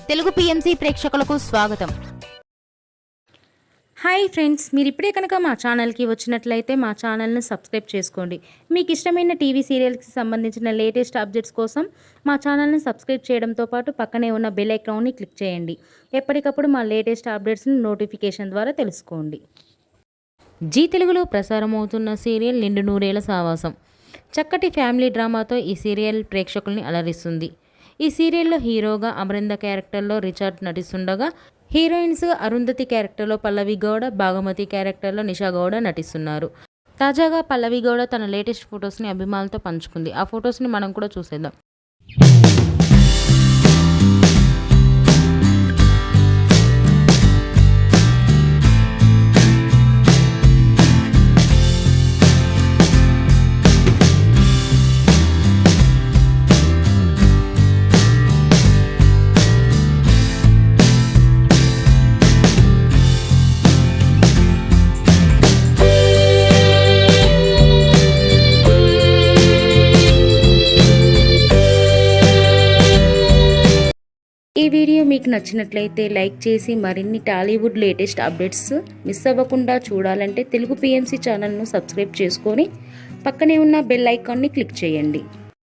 Telugu PMC ప్రేక్షకులకు స్వాగతం. Hi friends, మీరు ఇప్పుడే కనుక మా ఛానల్కి వచ్చినట్లయితే మా ఛానల్ని సబ్స్క్రైబ్ చేసుకోండి. మీకు ఇష్టమైన టీవీ సీరియల్స్కి సంబంధించిన లేటెస్ట్ అప్డేట్స్ కోసం మా ఛానల్ని సబ్స్క్రైబ్ చేయడంతో పాటు పక్కనే ఉన్న బెల్ ఐకాన్ని క్లిక్ చేయండి. ఎప్పటికప్పుడు మా లేటెస్ట్ అప్డేట్స్ని నోటిఫికేషన్ ద్వారా తెలుసుకోండి. జీ తెలుగులో ప్రసారమవుతున్న సీరియల్ నిండు నూరేళ్ల సావాసం. చక్కటి ఫ్యామిలీ డ్రామాతో ఈ సీరియల్ ప్రేక్షకుల్ని అలరిస్తుంది. ఈ సీరియల్లో హీరోగా అమరింద క్యారెక్టర్లో రిచర్డ్ నటిస్తుండగా, హీరోయిన్స్ అరుంధతి క్యారెక్టర్లో పల్లవి గౌడ, భాగమతి క్యారెక్టర్లో నిషా గౌడ నటిస్తున్నారు. తాజాగా పల్లవి గౌడ తన లేటెస్ట్ ఫొటోస్ని అభిమానులతో పంచుకుంది. ఆ ఫొటోస్ని మనం కూడా చూసేద్దాం. ఈ వీడియో మీకు నచ్చినట్లయితే లైక్ చేసి మరిన్ని టాలీవుడ్ లేటెస్ట్ అప్డేట్స్ మిస్ అవ్వకుండా చూడాలంటే తెలుగు పిఎంసి ఛానల్ను సబ్స్క్రైబ్ చేసుకొని పక్కనే ఉన్న బెల్ ఐకాన్ని క్లిక్ చేయండి.